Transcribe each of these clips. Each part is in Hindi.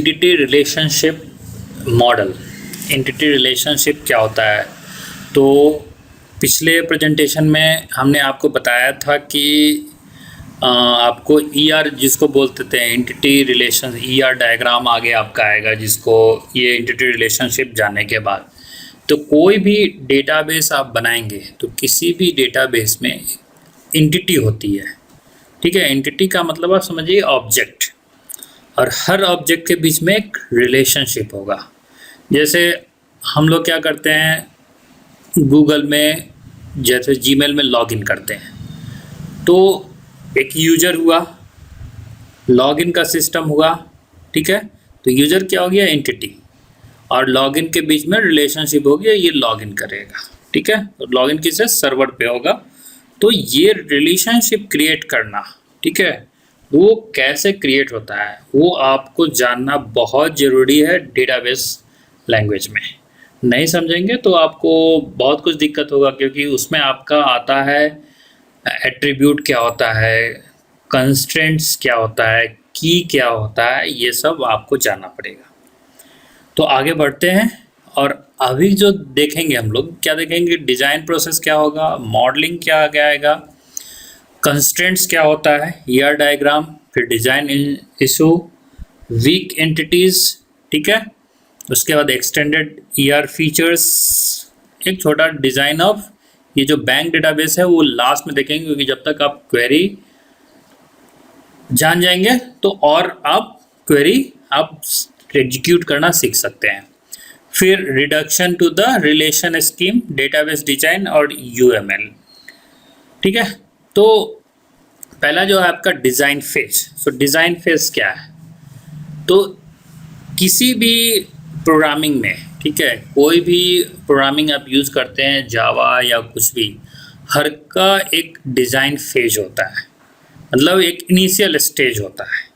Entity relationship model. Entity relationship क्या होता है? तो पिछले प्रेजेंटेशन में हमने आपको बताया था कि आपको ईआर जिसको बोलते थे एंटिटी रिलेशन, ईआर डायग्राम आगे आपका आएगा, जिसको ये एंटिटी रिलेशनशिप जानने के बाद तो कोई भी डेटाबेस आप बनाएंगे तो किसी भी डेटाबेस में एंटिटी होती है। ठीक है, एंटिटी का मतलब आप समझिए ऑब्जेक्ट, और हर ऑब्जेक्ट के बीच में एक रिलेशनशिप होगा। जैसे हम लोग क्या करते हैं, गूगल में जैसे जीमेल में लॉगिन करते हैं, तो एक यूजर हुआ, लॉगिन का सिस्टम हुआ। ठीक है, तो यूजर क्या हो गया, एंटिटी, और लॉगिन के बीच में रिलेशनशिप हो गया, ये लॉगिन करेगा। ठीक है, तो लॉगिन किससे, सर्वर पे होगा। तो ये रिलेशनशिप क्रिएट करना, ठीक है, वो कैसे क्रिएट होता है वो आपको जानना बहुत ज़रूरी है डेटाबेस लैंग्वेज में। नहीं समझेंगे तो आपको बहुत कुछ दिक्कत होगा, क्योंकि उसमें आपका आता है एट्रीब्यूट क्या होता है, कंस्ट्रेंट्स क्या होता है, की क्या होता है, ये सब आपको जानना पड़ेगा। तो आगे बढ़ते हैं, और अभी जो देखेंगे हम लोग क्या देखेंगे, डिज़ाइन प्रोसेस क्या होगा, मॉडलिंग क्या आगे आएगा, कंस्ट्रेंट्स क्या होता है, ईआर डायग्राम, फिर डिज़ाइन इशू, वीक एंटिटीज़। ठीक है, उसके बाद एक्सटेंडेड ईआर फीचर्स, एक छोटा डिज़ाइन ऑफ ये जो बैंक डेटाबेस है वो लास्ट में देखेंगे, क्योंकि जब तक आप क्वेरी जान जाएंगे तो और आप क्वेरी आप एग्जीक्यूट करना सीख सकते हैं। फिर reduction to the relation scheme, database design और यूएमएल। ठीक है, तो पहला जो है आपका design phase. So design phase क्या है, तो किसी भी प्रोग्रामिंग में, ठीक है, कोई भी प्रोग्रामिंग आप यूज़ करते हैं, जावा या कुछ भी, हर का एक डिज़ाइन फेज होता है, मतलब एक इनिशियल स्टेज होता है।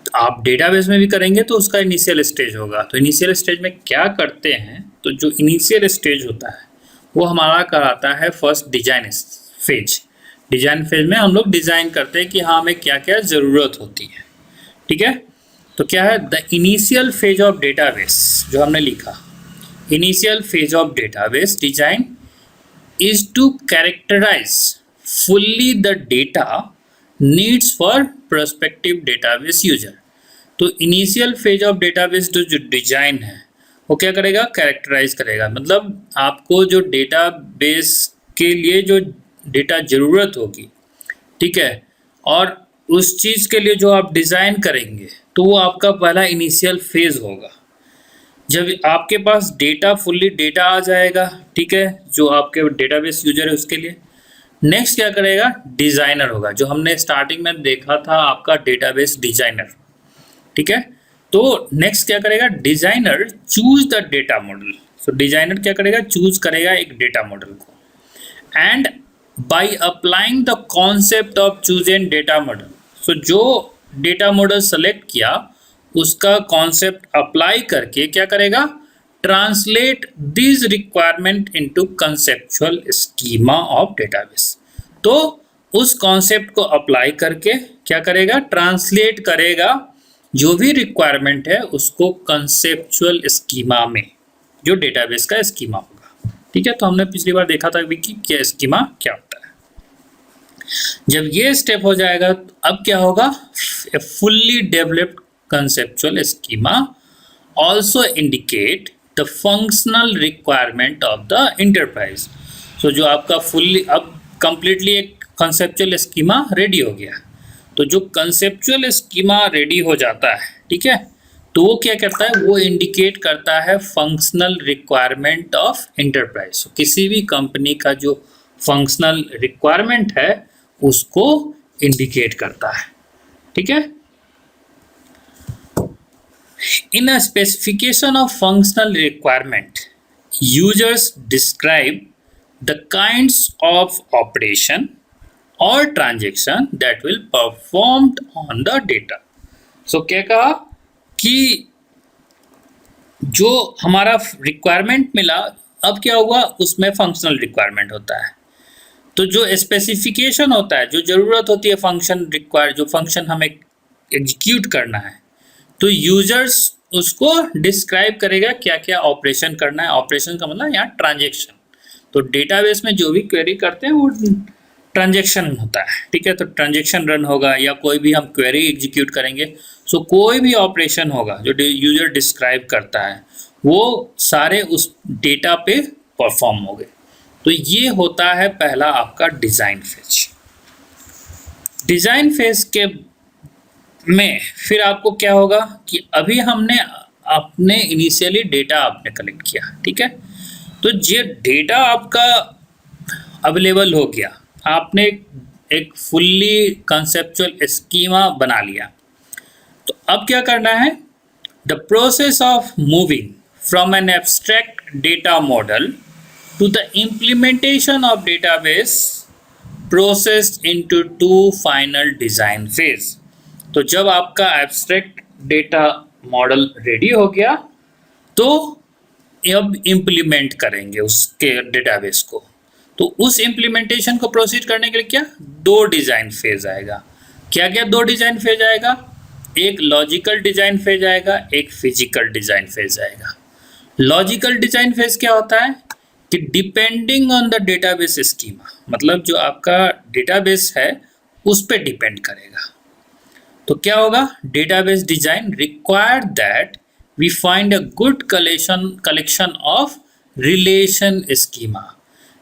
तो आप डेटाबेस में भी करेंगे तो उसका इनिशियल स्टेज होगा। तो इनिशियल स्टेज में क्या करते हैं, तो जो इनिशियल स्टेज होता है वो हमारा कराता है first design phase. Design phase में हम लोग डिज़ाइन करते हैं कि हाँ हमें क्या क्या ज़रूरत होती है। ठीक है, तो क्या है, the initial phase of database, जो हमने लिखा, initial phase of database design is to characterize fully the data needs for prospective database user. तो इनिशियल फेज ऑफ डेटाबेस जो डिजाइन है वो क्या करेगा, कैरेक्टराइज करेगा, मतलब आपको जो डेटाबेस के लिए जो डेटा ज़रूरत होगी, ठीक है, और उस चीज़ के लिए जो आप डिज़ाइन करेंगे तो वो आपका पहला इनिशियल फेज होगा। जब आपके पास डेटा फुल्ली डेटा आ जाएगा, ठीक है, जो आपके डेटाबेस यूजर है उसके लिए, नेक्स्ट क्या करेगा, डिज़ाइनर होगा, जो हमने स्टार्टिंग में देखा था आपका डेटाबेस डिज़ाइनर। ठीक है, तो नेक्स्ट क्या करेगा, designer choose the data model. So designer क्या करेगा, चूज करेगा एक डेटा मॉडल को, and by applying the concept of choose an data model. So जो डेटा मॉडल सेलेक्ट किया उसका कॉन्सेप्ट अप्लाई करके क्या करेगा, translate this requirement into conceptual schema of database. तो उस कॉन्सेप्ट को अप्लाई करके क्या करेगा, ट्रांसलेट करेगा जो भी रिक्वायरमेंट है उसको कंसेप्चुअल स्कीमा में, जो डेटाबेस का स्कीमा होगा। ठीक है, तो हमने पिछली बार देखा था कि क्या स्कीमा क्या होता है। जब ये स्टेप हो जाएगा तो अब क्या होगा, fully developed conceptual schema also indicate the functional requirement of the enterprise। So जो आपका फुल्ली अब completely एक conceptual schema रेडी हो गया, तो जो conceptual schema रेडी हो जाता है, ठीक है, तो वो क्या करता है, वो इंडिकेट करता है functional requirement of enterprise. so, किसी भी कंपनी का जो फंक्शनल रिक्वायरमेंट है उसको इंडिकेट करता है। ठीक है, in a specification of functional requirement, users describe the kinds of operation or transaction that will performed on the data। so क्या कहा कि जो हमारा रिक्वायरमेंट मिला, अब क्या हुआ, उसमें फंक्शनल रिक्वायरमेंट होता है। तो जो स्पेसिफिकेशन होता है, जो ज़रूरत होती है फंक्शन रिक्वायर, जो फंक्शन हमें एग्जीक्यूट करना है, तो यूजर्स उसको डिस्क्राइब करेगा क्या क्या ऑपरेशन करना है। ऑपरेशन का मतलब यहाँ ट्रांजेक्शन। तो डेटाबेस में जो भी क्वेरी करते हैं वो ट्रांजेक्शन होता है, ठीक है। तो ट्रांजेक्शन रन होगा या कोई भी हम क्वेरी एग्जीक्यूट करेंगे, सो कोई भी ऑपरेशन होगा जो यूजर डिस्क्राइब करता है वो सारे उस डेटा पे परफॉर्म होंगे। तो ये होता है पहला आपका डिजाइन फेज। डिजाइन फेज के में फिर आपको क्या होगा कि अभी हमने अपने इनिशियली डेटा आपने कलेक्ट किया, ठीक है। तो ये डेटा आपका अवेलेबल हो गया, आपने एक फुल्ली कंसेप्चुअल स्कीमा बना लिया। तो अब क्या करना है, the process of moving from an abstract data model to the implementation of database process into to final design phase. तो जब आपका एब्स्ट्रैक्ट डेटा मॉडल रेडी हो गया तो अब इम्प्लीमेंट करेंगे उसके डेटाबेस को। तो उस इम्प्लीमेंटेशन को प्रोसीड करने के लिए क्या दो डिजाइन फेज आएगा। क्या क्या दो डिजाइन फेज आएगा, एक लॉजिकल डिजाइन फेज आएगा, एक फिजिकल डिजाइन फेज आएगा। लॉजिकल डिजाइन फेज क्या होता है कि depending on the database schema, मतलब जो आपका डेटाबेस है उस पर डिपेंड करेगा। तो क्या होगा, database design required that we find a good collection of relation schema.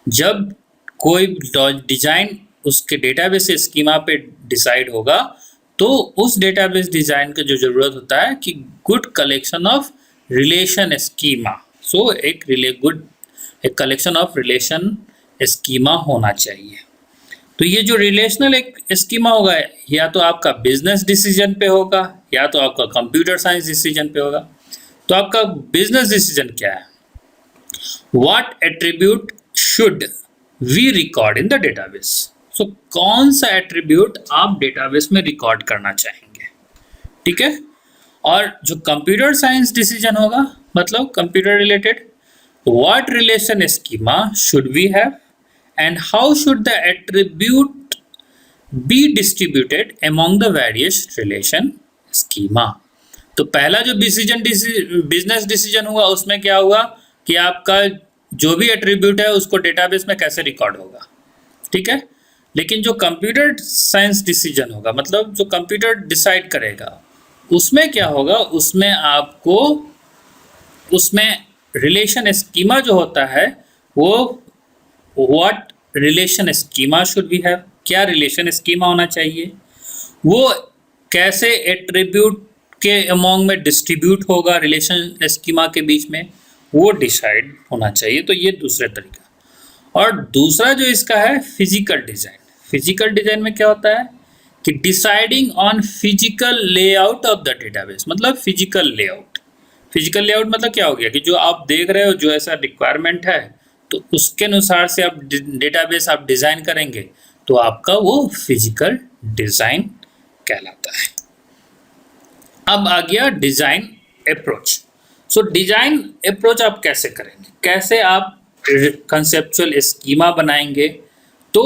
जब कोई डिजाइन उसके डेटाबेस स्कीमा पे डिसाइड होगा तो उस डेटाबेस डिजाइन का जो जरूरत होता है कि good collection of relation schema. So एक कलेक्शन ऑफ रिलेशन स्कीमा होना चाहिए। तो ये जो रिलेशनल एक स्कीमा होगा या तो आपका बिजनेस डिसीजन पे होगा या तो आपका कंप्यूटर साइंस डिसीजन पे होगा। तो आपका बिजनेस डिसीजन क्या है, what attribute should we record in the database. So कौन सा एट्रीब्यूट आप डेटाबेस में रिकॉर्ड करना चाहेंगे, ठीक है। और जो कंप्यूटर साइंस डिसीजन होगा मतलब computer related, what relation schema should we have and how should the attribute be distributed among the various relation schema। तो पहला जो बिजनेस डिसीजन हुआ उसमें क्या हुआ कि आपका जो भी एट्रीब्यूट है उसको डेटाबेस में कैसे रिकॉर्ड होगा, ठीक है। लेकिन जो कंप्यूटर साइंस डिसीजन होगा मतलब जो कंप्यूटर डिसाइड करेगा उसमें क्या होगा, उसमें आपको उसमें रिलेशन स्कीमा जो होता है वो what relation schema should we have, क्या रिलेशन स्कीमा होना चाहिए, वो कैसे एट्रीब्यूट के अमोंग में डिस्ट्रीब्यूट होगा रिलेशन स्कीमा के बीच में, वो डिसाइड होना चाहिए। तो ये दूसरा तरीका। और दूसरा जो इसका है फिजिकल डिजाइन। फिजिकल डिजाइन में क्या होता है कि deciding on physical layout of the database, मतलब फिजिकल लेआउट। फिजिकल लेआउट मतलब क्या हो गया कि जो आप देख रहे हो जो ऐसा रिक्वायरमेंट है तो उसके अनुसार से आप डेटाबेस आप डिजाइन करेंगे तो आपका वो फिजिकल डिजाइन कहलाता है। अब आ गया डिजाइन अप्रोच। सो डिजाइन अप्रोच आप कैसे करेंगे, कैसे आप कंसेप्चुअल स्कीमा बनाएंगे। तो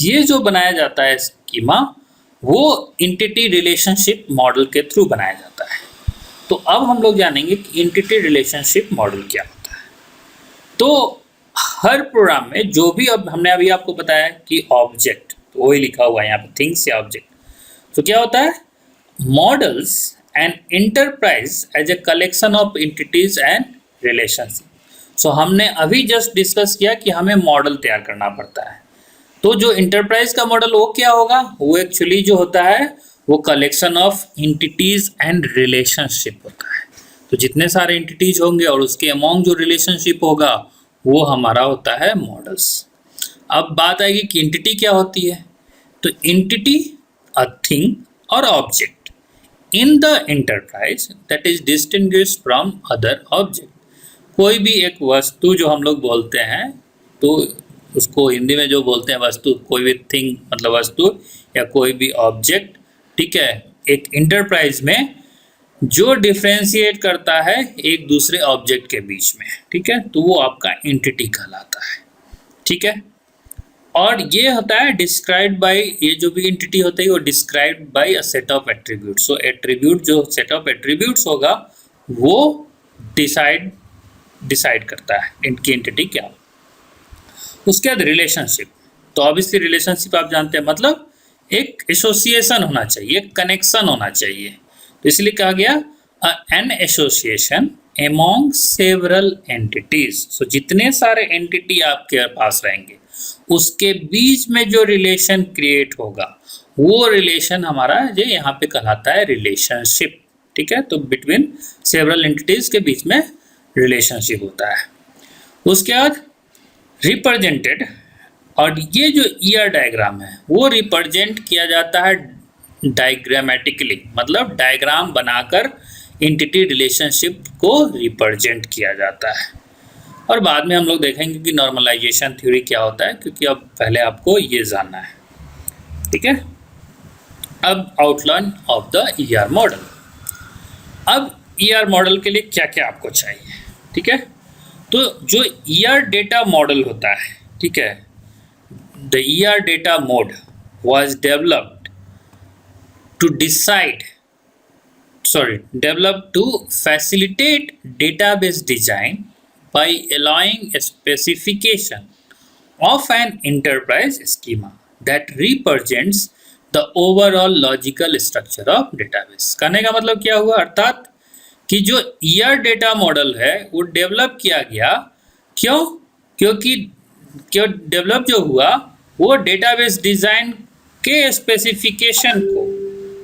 ये जो बनाया जाता है स्कीमा वो एंटिटी रिलेशनशिप मॉडल के थ्रू बनाया जाता है। तो अब हम लोग जानेंगे कि एंटिटी रिलेशनशिप मॉडल क्या होता है। तो हर प्रोग्राम में जो भी अब हमने अभी आपको बताया कि ऑब्जेक्ट, तो वही लिखा हुआ है यहाँ पे थिंग्स या ऑब्जेक्ट। तो क्या होता है, models and enterprise as a collection of entities and relationship. So हमने अभी जस्ट डिस्कस किया कि हमें मॉडल तैयार करना पड़ता है। तो जो इंटरप्राइज का मॉडल वो क्या होगा, वो एक्चुअली जो होता है वो collection of entities and relationship होता है। तो जितने सारे एंटिटीज होंगे और उसके अमोंग जो रिलेशनशिप होगा वो हमारा होता है मॉडल्स। अब बात आएगी कि एंटिटी क्या होती है। तो एंटिटी अ थिंग और object in the enterprise that is distinguished from other object. कोई भी एक वस्तु जो हम लोग बोलते हैं तो उसको हिंदी में जो बोलते हैं वस्तु, कोई भी थिंग मतलब वस्तु या कोई भी ऑब्जेक्ट, ठीक है, एक एंटरप्राइज में जो डिफ्रेंशिएट करता है एक दूसरे ऑब्जेक्ट के बीच में, ठीक है, तो वो आपका एंटिटी कहलाता है, ठीक है। और ये होता है डिस्क्राइब्ड बाय, ये जो भी एंटिटी होती है वो described bye a set of attributes. So attribute, जो सेट ऑफ एट्रीब्यूट्स होगा वो डिसाइड करता है इनकी एंटिटी क्या हो। उसके बाद रिलेशनशिप, तो ऑब्वियसली रिलेशनशिप आप जानते हैं, मतलब एक एसोसिएशन होना चाहिए, एक कनेक्शन होना चाहिए। तो इसलिए कहा गया an association among several entities. So जितने सारे एंटिटी आपके पास रहेंगे उसके बीच में जो रिलेशन क्रिएट होगा वो रिलेशन हमारा जो यहाँ पे कहलाता है रिलेशनशिप। ठीक है, तो बिटवीन सेवरल एंटिटीज के बीच में रिलेशनशिप होता है। उसके बाद रिप्रेजेंटेड, और ये जो ईआर डायग्राम है वो रिप्रेजेंट किया जाता है डायग्रामेटिकली, मतलब डायग्राम बनाकर एंटिटी रिलेशनशिप को रिप्रेजेंट किया जाता है। और बाद में हम लोग देखेंगे कि नॉर्मलाइजेशन थ्योरी क्या होता है, क्योंकि अब पहले आपको ये जानना है। ठीक है, अब outline of the ER model. अब ईआर मॉडल के लिए क्या क्या आपको चाहिए। ठीक है, तो जो ईआर डेटा मॉडल होता है, ठीक है, the ER data mode was developed to facilitate database design by allowing a specification of an enterprise schema that represents the overall logical structure of database। कहने का मतलब क्या हुआ, अर्थात कि जो ईआर डेटा मॉडल है वो डेवलप किया गया, क्योंकि डेवलप जो हुआ वो डेटाबेस डिजाइन के स्पेसिफिकेशन को,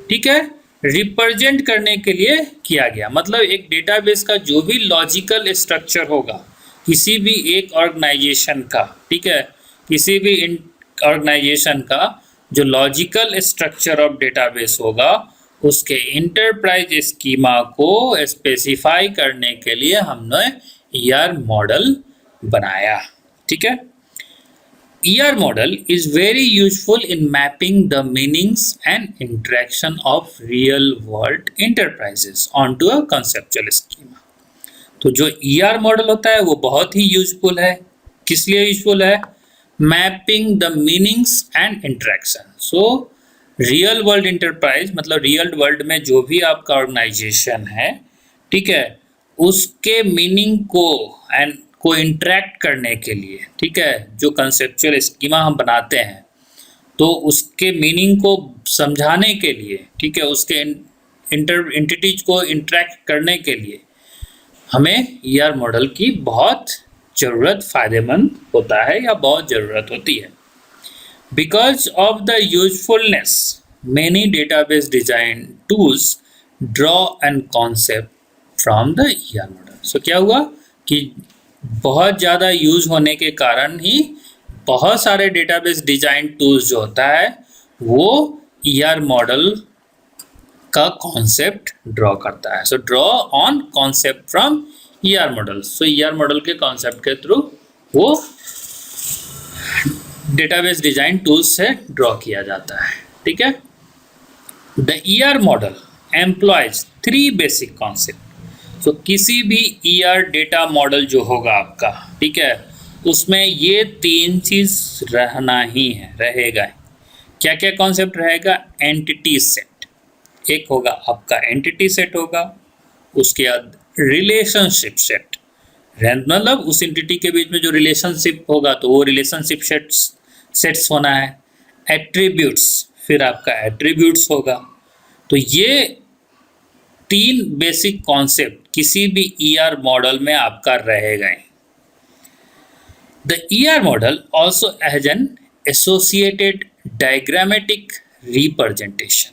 ठीक है, रिप्रेजेंट करने के लिए किया गया। मतलब एक डेटाबेस का जो भी लॉजिकल स्ट्रक्चर होगा किसी भी एक ऑर्गेनाइजेशन का, ठीक है, किसी भी ऑर्गेनाइजेशन का जो लॉजिकल स्ट्रक्चर ऑफ डेटाबेस होगा उसके इंटरप्राइज स्कीमा को स्पेसिफाई करने के लिए हमने ईआर मॉडल बनाया। ठीक है, ER model is very useful in mapping the meanings and interaction of real world enterprises onto a conceptual schema। तो जो ER मॉडल होता है वो बहुत ही यूजफुल है। किस लिए यूजफुल है? Mapping the meanings and interaction. So real world enterprise, मतलब रियल वर्ल्ड में जो भी आपका ऑर्गेनाइजेशन है, ठीक है, उसके मीनिंग को इंटरेक्ट करने के लिए, ठीक है, जो कंसेप्चुअल स्कीमा हम बनाते हैं तो उसके मीनिंग को समझाने के लिए, ठीक है, उसके एंटिटीज को इंटरेक्ट करने के लिए हमें ईआर मॉडल की बहुत ज़रूरत, फ़ायदेमंद होता है या बहुत ज़रूरत होती है। Because of the usefulness many database design tools draw and concept from the ER model. So क्या हुआ कि बहुत ज़्यादा यूज होने के कारण ही बहुत सारे डेटाबेस डिजाइन टूल्स जो होता है वो ईआर मॉडल का कॉन्सेप्ट ड्रॉ करता है। So draw on concept from ER model. So ER model के कॉन्सेप्ट के थ्रू वो डेटाबेस डिजाइन टूल्स से ड्रॉ किया जाता है। ठीक है, the ER model employees 3 basic concept. तो किसी भी ईआर डेटा मॉडल जो होगा आपका, ठीक है, उसमें ये 3 चीज़ रहना ही है, रहेगा। क्या क्या कॉन्सेप्ट रहेगा? एंटिटी सेट, एक होगा आपका एंटिटी सेट होगा, उसके बाद रिलेशनशिप सेट, मतलब उस एंटिटी के बीच में जो रिलेशनशिप होगा तो वो रिलेशनशिप सेट्स होना है। एट्रीब्यूट्स, फिर आपका एट्रीब्यूट्स होगा। तो ये 3 बेसिक कॉन्सेप्ट किसी भी ईआर मॉडल में आपका रहेगा। The ER model also has an associated diagrammatic representation.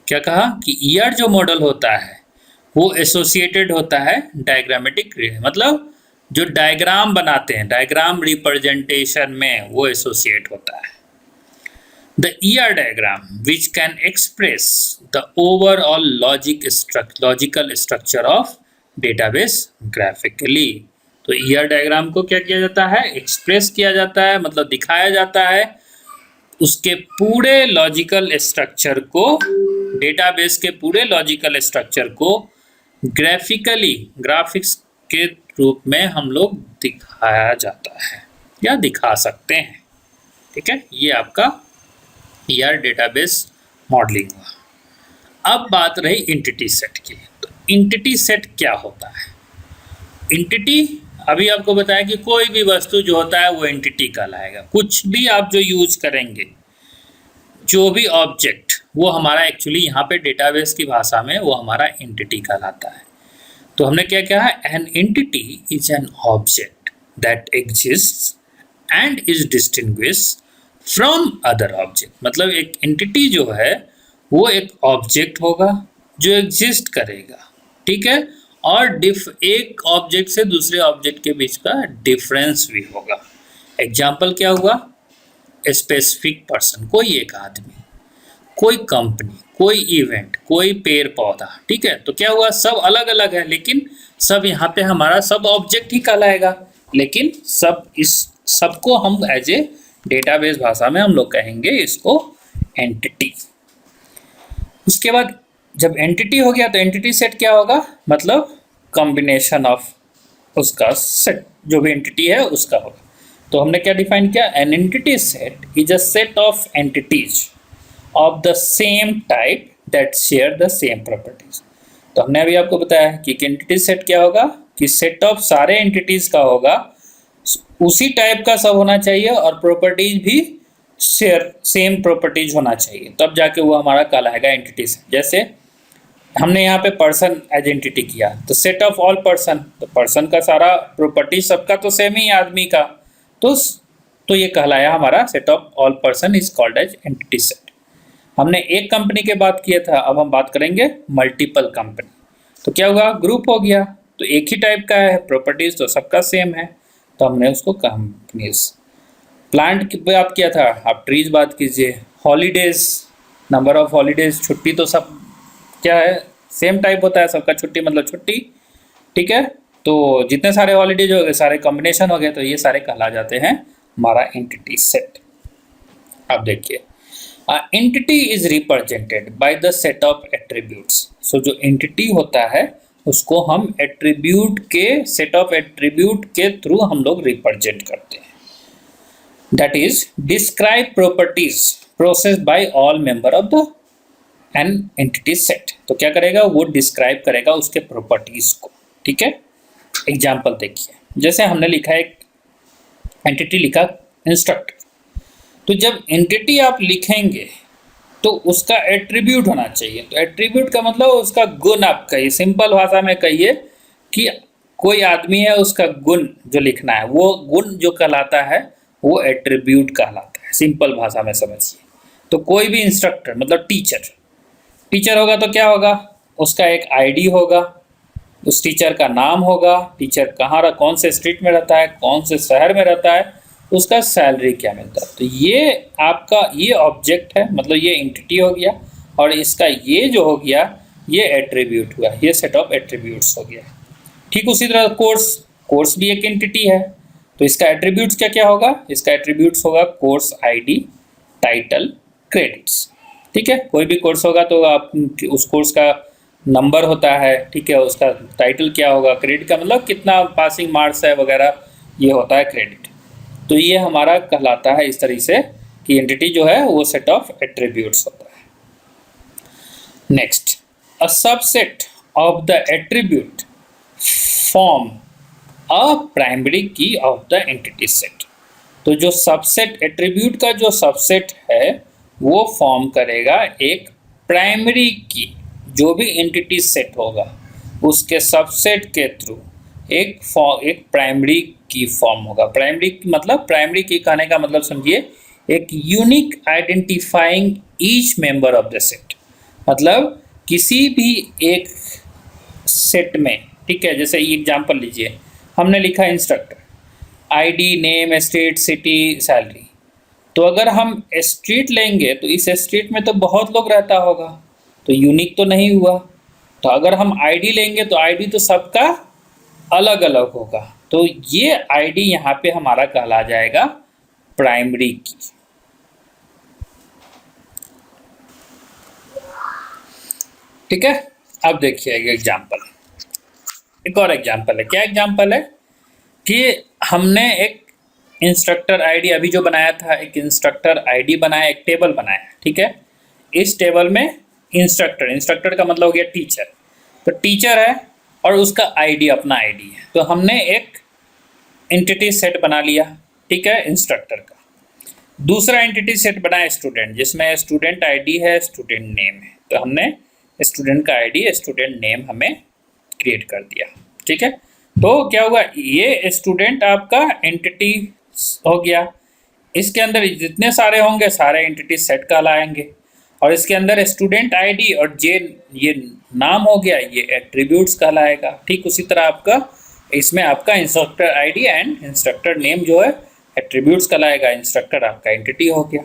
क्या कहा कि ईआर जो मॉडल होता है वो एसोसिएटेड होता है डायग्रामेटिक, मतलब जो डायग्राम बनाते हैं, डायग्राम रिप्रेजेंटेशन में वो एसोसिएट होता है। The ER diagram which can express the overall logical structure of database graphically। तो ER diagram को क्या किया जाता है? एक्सप्रेस किया जाता है, मतलब दिखाया जाता है उसके पूरे लॉजिकल स्ट्रक्चर को, डेटाबेस के पूरे लॉजिकल स्ट्रक्चर को ग्राफिकली, ग्राफिक्स के रूप में हम लोग दिखाया जाता है या दिखा सकते हैं। ठीक है, ये आपका ER डेटाबेस मॉडलिंग हुआ। अब बात रही एंटिटी सेट की। तो एंटिटी सेट क्या होता है? एंटिटी अभी आपको बताया कि कोई भी वस्तु जो होता है वो एंटिटी कहलाएगा। कुछ भी आप जो यूज करेंगे, जो भी ऑब्जेक्ट, वो हमारा एक्चुअली यहाँ पे डेटाबेस की भाषा में वो हमारा एंटिटी कहलाता है। तो हमने क्या कहा है? An entity is an object that exists and is distinguished from other object. मतलब एक एंटिटी जो है वो एक ऑब्जेक्ट होगा जो एग्जिस्ट करेगा, ठीक है, और एक ऑब्जेक्ट से दूसरे ऑब्जेक्ट के बीच का डिफरेंस भी होगा। एग्जाम्पल क्या हुआ? स्पेसिफिक पर्सन, कोई एक आदमी, कोई कंपनी, कोई इवेंट, कोई पेड़ पौधा, ठीक है। तो क्या हुआ? सब अलग अलग है, लेकिन सब यहाँ पे हमारा सब ऑब्जेक्ट ही कहलाएगा। लेकिन सब इस सबको हम एज ए डेटाबेस भाषा में हम लोग कहेंगे इसको एंटिटी। उसके बाद जब एंटिटी हो गया तो एंटिटी सेट क्या होगा? मतलब कॉम्बिनेशन ऑफ उसका सेट, जो भी एंटिटी है उसका होगा। तो हमने क्या डिफाइन किया? N entity set is a set of entities of the same type that share the same properties. तो हमने अभी आपको बताया कि एंटिटी सेट क्या होगा कि सेट ऑफ सारे एंटिटीज का होगा, उसी टाइप का सब होना चाहिए और प्रॉपर्टीज भी शेयर सेम प्रॉपर्टीज होना चाहिए, तब जाके वो हमारा कहलाएगा एंटिटी सेट। जैसे हमने यहाँ पे पर्सन एज एंटिटी किया, तो सेट ऑफ ऑल पर्सन, तो पर्सन का सारा प्रॉपर्टी सबका तो सेम ही आदमी का, तो ये कहलाया हमारा set of all person is called as entity set. हमने एक कंपनी के बात किया था, अब हम बात करेंगे मल्टीपल कंपनी। तो क्या हुआ? ग्रुप हो गया, तो एक ही टाइप का है, प्रॉपर्टीज तो सबका सेम है, तो हमने उसको कंपनीज। प्लांट की बात किया था, आप ट्रीज बात कीजिए। हॉलीडेज, नंबर ऑफ हॉलीडेज, छुट्टी तो सब क्या है? सेम टाइप होता है सबका, छुट्टी मतलब छुट्टी, ठीक है। तो जितने सारे हॉलीडेज हो गए सारे कॉम्बिनेशन हो गए, तो ये सारे कहला जाते हैं हमारा एंटिटी सेट। अब देखिए, entity is represented by the set of attributes. So जो एंटिटी होता है उसको हम एट्रीब्यूट के सेट ऑफ एट्रीब्यूट के थ्रू हम लोग रिप्रेजेंट करते हैं। That is describe properties processed by all member of the an entity set. तो क्या करेगा? वो डिस्क्राइब करेगा उसके प्रॉपर्टीज को, ठीक है। एग्जाम्पल देखिए, जैसे हमने लिखा एक एंटिटी लिखा इंस्ट्रक्टर, तो जब एंटिटी आप लिखेंगे तो उसका एट्रीब्यूट होना चाहिए। तो एट्रीब्यूट का मतलब उसका गुण आप कहिए, सिंपल भाषा में कहिए कि कोई आदमी है उसका गुण जो लिखना है, वो गुण जो कहलाता है वो एट्रीब्यूट कहलाता है, सिंपल भाषा में समझिए। तो कोई भी इंस्ट्रक्टर मतलब टीचर होगा तो क्या होगा? उसका एक आईडी होगा, उस टीचर का नाम होगा, टीचर कहाँ कौन से स्ट्रीट में रहता है, कौन से शहर में रहता है, उसका सैलरी क्या मिलता है। तो ये आपका ये ऑब्जेक्ट है, मतलब ये एंटिटी हो गया, और इसका ये जो हो गया ये एट्रीब्यूट हुआ, ये सेट ऑफ एट्रीब्यूट्स हो गया। ठीक उसी तरह कोर्स भी एक एंटिटी है, तो इसका एट्रीब्यूट्स क्या क्या होगा? इसका एट्रीब्यूट्स होगा कोर्स आईडी, टाइटल, क्रेडिट्स, ठीक है। कोई भी कोर्स होगा तो आप उस कोर्स का नंबर होता है, ठीक है, उसका टाइटल क्या होगा, क्रेडिट का मतलब कितना पासिंग मार्क्स है वगैरह, ये होता है क्रेडिट। तो ये हमारा कहलाता है इस तरीके से कि एंटिटी जो है वो सेट ऑफ एट्रीब्यूट्स होता है। Next, a subset of the attribute form a primary की ऑफ द एंटिटी सेट। तो जो सबसेट एट्रीब्यूट का जो सबसेट है वो फॉर्म करेगा एक प्राइमरी की, जो भी एंटिटी सेट होगा उसके सबसेट के थ्रू एक प्राइमरी की फॉर्म होगा। प्राइमरी मतलब, प्राइमरी की कहने का मतलब समझिए, एक unique identifying each member of the set. मतलब किसी भी एक सेट में, ठीक है, जैसे एग्जांपल लीजिए, हमने लिखा instructor, ID, name, state, city, salary. तो अगर हम स्ट्रीट लेंगे तो इस स्ट्रीट में तो बहुत लोग रहता होगा, तो यूनिक तो नहीं हुआ। तो अगर हम आईडी लेंगे तो आईडी तो सबका अलग अलग होगा, तो ये आईडी यहाँ पे हमारा कहला जाएगा प्राइमरी की। ठीक है, अब देखिए एग्जाम्पल, एक और एग्जाम्पल है। क्या एग्जाम्पल है कि हमने एक इंस्ट्रक्टर आईडी अभी जो बनाया था, एक इंस्ट्रक्टर आईडी बनाया, एक टेबल बनाया, ठीक है। इस टेबल में इंस्ट्रक्टर का मतलब हो गया टीचर, तो टीचर है और उसका आईडी अपना आईडी है, तो हमने एक एंटिटी सेट बना लिया, ठीक है, इंस्ट्रक्टर का। दूसरा एंटिटी सेट बनाया स्टूडेंट, जिसमें स्टूडेंट आईडी है, स्टूडेंट नेम है, तो हमने स्टूडेंट का आईडी, स्टूडेंट नेम हमें क्रिएट कर दिया, ठीक है। तो क्या हुआ, ये स्टूडेंट आपका एंटिटी हो गया, इसके अंदर जितने सारे होंगे सारे एंटिटी सेट कहलाएंगे, और इसके अंदर स्टूडेंट आईडी और ये नाम हो गया, ये एट्रीब्यूट्स कहलाएगा। ठीक उसी तरह आपका इसमें आपका instructor ID and instructor name जो है एट्रीब्यूट्स कहलाएगा, इंस्ट्रक्टर आपका एंटिटी हो गया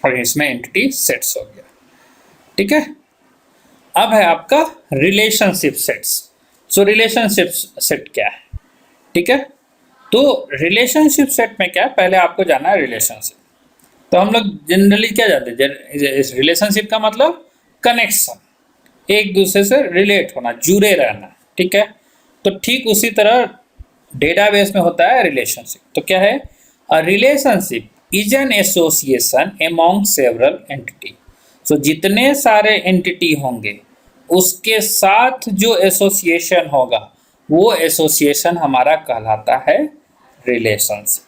और इसमें एंटिटी सेट्स हो गया, ठीक है। अब है आपका रिलेशनशिप सेट्स। सो रिलेशनशिप सेट क्या है, ठीक है। तो रिलेशनशिप सेट में क्या है, पहले आपको जाना है रिलेशनशिप। तो हम लोग जनरली क्या जानते हैं, इस रिलेशनशिप का मतलब कनेक्शन, एक दूसरे से रिलेट होना, जुड़े रहना, ठीक है। तो ठीक उसी तरह डेटाबेस में होता है रिलेशनशिप। तो क्या है, a relationship is an association among several entity. So जितने सारे एंटिटी होंगे उसके साथ जो एसोसिएशन होगा वो एसोसिएशन हमारा कहलाता है रिलेशनशिप।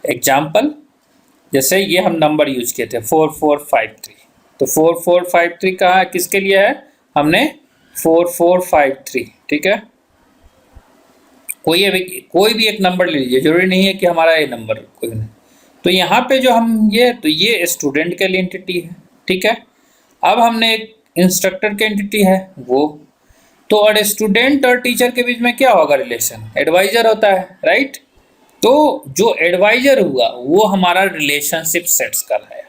एग्जाम्पल, जैसे ये हम नंबर यूज किए थे 4453, तो 4453 कहाँ किसके लिए है, हमने 4453, ठीक है। कोई भी एक नंबर ले लीजिए, जरूरी नहीं है कि हमारा ये नंबर कोई नहीं। तो यहाँ पे जो हम ये स्टूडेंट के लिए एंटिटी है, ठीक है। अब हमने एक इंस्ट्रक्टर की एंटिटी है वो, तो और स्टूडेंट और टीचर के बीच में क्या होगा रिलेशन, एडवाइजर होता है, राइट। तो जो एडवाइजर हुआ वो हमारा रिलेशनशिप सेट्स का है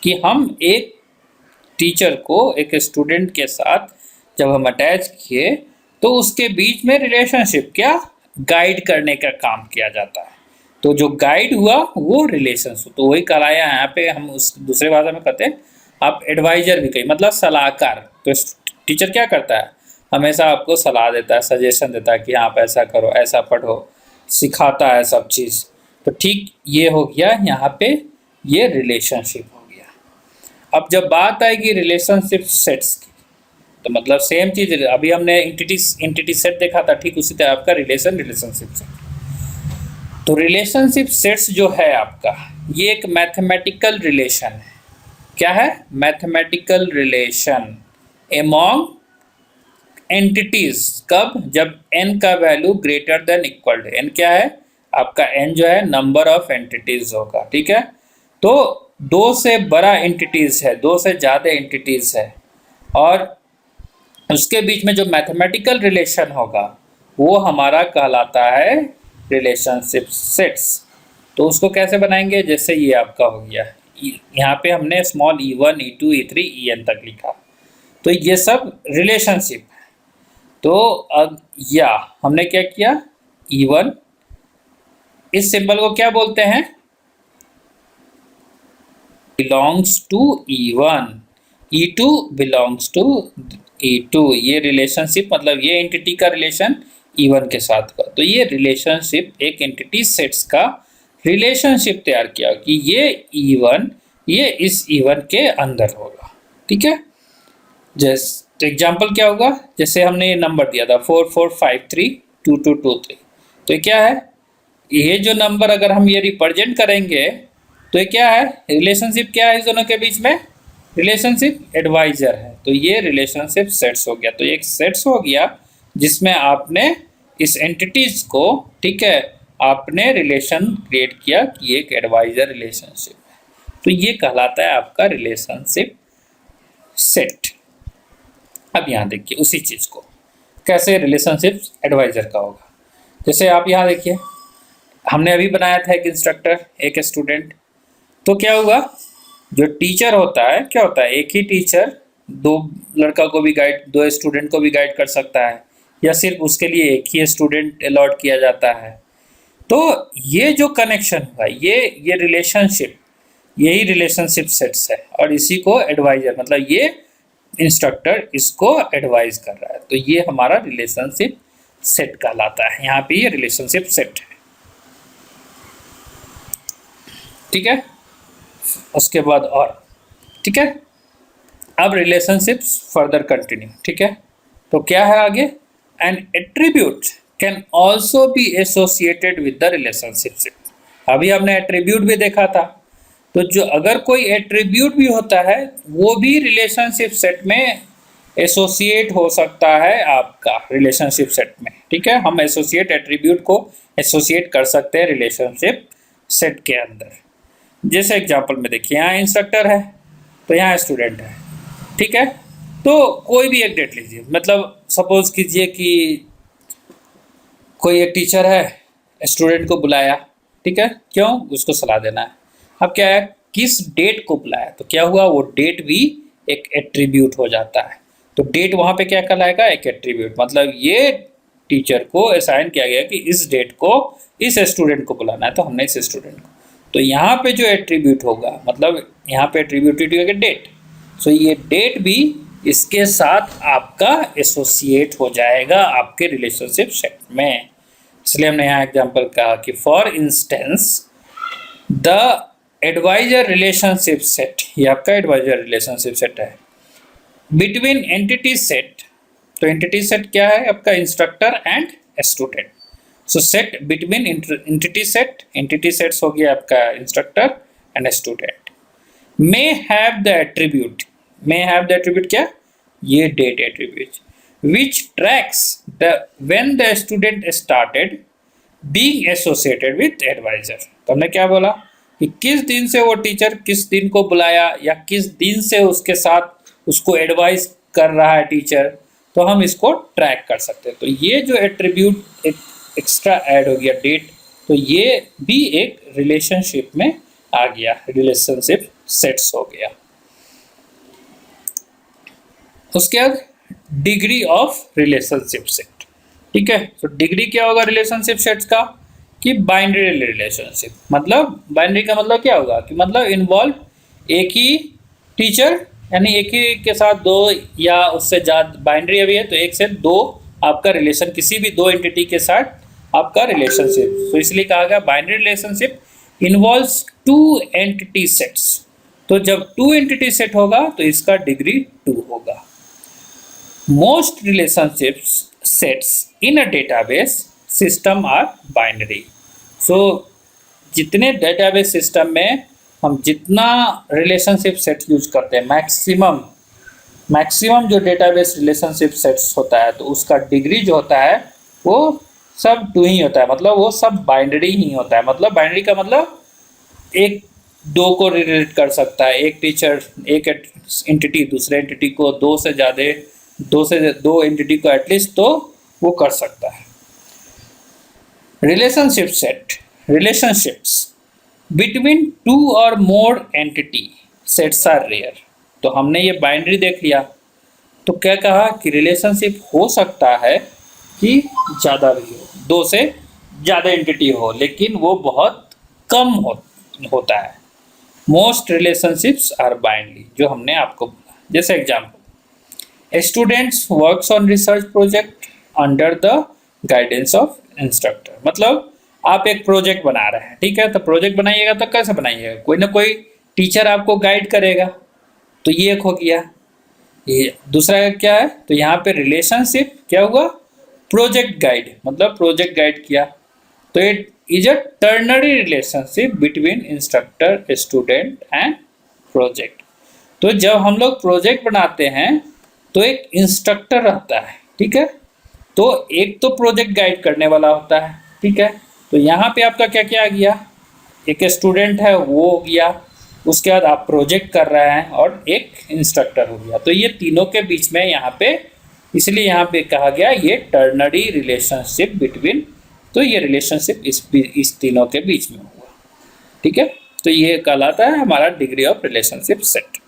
कि हम एक टीचर को एक स्टूडेंट के साथ जब हम अटैच किए तो उसके बीच में रिलेशनशिप क्या गाइड करने का काम किया जाता है। तो जो गाइड हुआ वो रिलेशनशिप, तो वही कराया यहाँ पे हम उस दूसरे भाषा में कहते हैं आप एडवाइजर भी कही, मतलब सलाहकार। तो टीचर क्या करता है, हमेशा आपको सलाह देता है, सजेशन देता है कि आप ऐसा करो, ऐसा पढ़ो, सिखाता है सब चीज़। तो ठीक ये हो गया यहाँ पे, ये रिलेशनशिप हो गया। अब जब बात आएगी रिलेशनशिप सेट्स की, तो मतलब सेम चीज़, अभी हमने एंटिटी सेट देखा था, ठीक उसी तरह आपका रिलेशनशिप सेट। तो रिलेशनशिप सेट्स जो है आपका, ये एक मैथमेटिकल रिलेशन है। क्या है, मैथमेटिकल रिलेशन अमॉन्ग एंटिटीज। कब, जब n का value greater than equal to n, क्या है आपका n जो है नंबर ऑफ एंटिटीज होगा, ठीक है। तो दो से बड़ा एंटिटीज है, दो से ज़्यादा एंटिटीज है, और उसके बीच में जो मैथमेटिकल रिलेशन होगा वो हमारा कहलाता है रिलेशनशिप सेट्स। तो उसको कैसे बनाएंगे, जैसे ये आपका हो गया, यहाँ पे हमने small e1 e2 e3 en तक लिखा, तो ये सब रिलेशनशिप है। तो अब या हमने क्या किया, E1, इस सिंबल को क्या बोलते हैं, belongs to E1, E2 belongs to E2। ये रिलेशनशिप मतलब ये एंटिटी का रिलेशन E1 के साथ का, तो ये रिलेशनशिप एक एंटिटी सेट्स का रिलेशनशिप तैयार किया कि ये E1 ये इस E1 के अंदर होगा, ठीक है। जैसे एग्जाम्पल क्या होगा, जैसे हमने ये नंबर दिया था 44532223, तो ये क्या है, ये जो नंबर अगर हम ये रिप्रेजेंट करेंगे तो ये क्या है, रिलेशनशिप क्या है इस दोनों के बीच में, रिलेशनशिप एडवाइजर है। तो ये रिलेशनशिप सेट्स हो गया। तो एक सेट्स हो गया जिसमें आपने इस एंटिटीज को, ठीक है, आपने रिलेशन क्रिएट किया कि एक एडवाइजर रिलेशनशिप है, तो ये कहलाता है आपका रिलेशनशिप सेट। अब यहाँ देखिए उसी चीज़ को कैसे रिलेशनशिप एडवाइजर का होगा। जैसे आप यहाँ देखिए, हमने अभी बनाया था एक इंस्ट्रक्टर एक स्टूडेंट, तो क्या हुआ, जो टीचर होता है क्या होता है, एक ही टीचर दो लड़का को भी गाइड, दो स्टूडेंट को भी गाइड कर सकता है, या सिर्फ उसके लिए एक ही स्टूडेंट अलॉट किया जाता है। तो ये जो कनेक्शन हुआ, ये रिलेशनशिप, यही रिलेशनशिप सेट्स है, और इसी को एडवाइजर मतलब ये इंस्ट्रक्टर इसको एडवाइज कर रहा है, तो ये हमारा रिलेशनशिप सेट कहलाता है। यहाँ पे ये रिलेशनशिप सेट है। ठीक है, उसके बाद और, ठीक है। अब रिलेशनशिप्स फर्दर कंटिन्यू, ठीक है। तो क्या है आगे, N attribute can also be associated with the relationship set. अभी हमने एट्रीब्यूट भी देखा था, तो जो अगर कोई एट्रीब्यूट भी होता है वो भी रिलेशनशिप सेट में एसोसिएट हो सकता है आपका रिलेशनशिप सेट में, ठीक है। हम एसोसिएट एट्रीब्यूट को एसोसिएट कर सकते हैं रिलेशनशिप सेट के अंदर। जैसे एग्जांपल में देखिए, यहाँ इंस्ट्रक्टर है तो यहाँ स्टूडेंट है, ठीक है। तो कोई भी एक डेट लीजिए, मतलब सपोज कीजिए कि कोई एक टीचर है, स्टूडेंट को बुलाया, ठीक है, क्यों, उसको सलाह देना है। अब क्या है, किस डेट को बुलाया, तो क्या हुआ, वो डेट भी एक एट्रीब्यूट हो जाता है। तो डेट वहां पे क्या कहलाएगा, एक एट्रीब्यूट, मतलब ये टीचर को असाइन किया गया कि इस डेट को इस स्टूडेंट को बुलाना है, तो हमने इस स्टूडेंट को, तो यहाँ पे जो एट्रीब्यूट होगा, मतलब यहाँ पे एट्रीब्यूटेड होगा डेट, सो ये डेट भी इसके साथ आपका एसोसिएट हो जाएगा आपके रिलेशनशिप सेट में। इसलिए हमने यहाँ एग्जांपल कहा कि for instance the advisor relationship set, ये आपका एडवाइजर रिलेशनशिप सेट है बिटवीन एंटिटी सेट। तो एंटिटी सेट क्या है आपका, instructor and student. So set between entity set, entity sets हो गया आपका instructor and student, may have the attribute, may have the attribute क्या, ये date attribute which tracks the when the student started being associated with advisor। तो हमने क्या बोला कि किस दिन से वो टीचर किस दिन को बुलाया या किस दिन से उसके साथ उसको एडवाइस कर रहा है टीचर, तो हम इसको ट्रैक कर सकते हैं। तो ये जो एट्रीब्यूट एक एक्स्ट्रा ऐड हो गया डेट, तो ये भी एक रिलेशनशिप में आ गया, रिलेशनशिप सेट्स हो गया। उसके बाद डिग्री ऑफ रिलेशनशिप सेट, ठीक है। तो डिग्री क्या होगा रिलेशनशिप सेट्स का, कि बाइनरी रिलेशनशिप, मतलब बाइनरी का मतलब क्या होगा कि मतलब इन्वॉल्व एक ही टीचर, यानी एक ही के साथ दो या उससे ज़्यादा, बाइनरी अभी है तो एक से दो आपका रिलेशन, किसी भी दो एंटिटी के साथ आपका रिलेशनशिप, तो इसलिए कहा गया binary relationship involves to entity sets. तो जब टू एंटिटी सेट होगा तो इसका डिग्री 2 होगा। Most relationships sets in a database system are binary। So जितने database system में हम जितना relationship set यूज करते हैं, मैक्सिमम जो database relationship sets होता है, तो उसका डिग्री जो होता है वो सब 2 ही होता है, मतलब वो सब बाइनरी ही होता है। मतलब बाइनरी का मतलब एक दो को रिलेट कर सकता है, एक टीचर एक एंटिटी दूसरे एंटिटी को, दो से दो एंटिटी को एटलीस्ट तो वो कर सकता है। रिलेशनशिप सेट, रिलेशनशिप्स बिटवीन 2 और मोर एंटिटी सेट्स आर रेयर। तो हमने ये बाइनरी देख लिया, तो क्या कहा कि रिलेशनशिप हो सकता है कि ज़्यादा भी हो, 2 से ज़्यादा एंटिटी हो, लेकिन वो बहुत कम होता है। मोस्ट रिलेशनशिप्स आर बाइनरी, जो हमने आपको बोला। जैसे example, students works on research project under the guidance of instructor. मतलब आप एक प्रोजेक्ट बना रहे हैं, ठीक है, तो प्रोजेक्ट बनाइएगा तो कैसे बनाइएगा, कोई ना कोई टीचर आपको गाइड करेगा, तो ये एक हो गया। ये दूसरा क्या है, तो यहाँ पे रिलेशनशिप क्या हुआ, प्रोजेक्ट गाइड, मतलब प्रोजेक्ट गाइड किया, तो it is a ternary relationship between instructor, student and project. तो जब हम लोग प्रोजेक्ट बनाते हैं तो एक इंस्ट्रक्टर रहता है, ठीक है, तो एक तो प्रोजेक्ट गाइड करने वाला होता है, ठीक है। तो यहाँ पे आपका क्या क्या आ गया, एक स्टूडेंट है वो हो गया, उसके बाद आप प्रोजेक्ट कर रहे हैं और एक इंस्ट्रक्टर हो गया। तो ये तीनों के बीच में यहाँ पे, इसलिए यहाँ पे कहा गया ये टर्नरी रिलेशनशिप बिटवीन, तो ये रिलेशनशिप इस तीनों के बीच में हुआ, ठीक है। तो ये कहलाता है हमारा डिग्री ऑफ रिलेशनशिप सेट।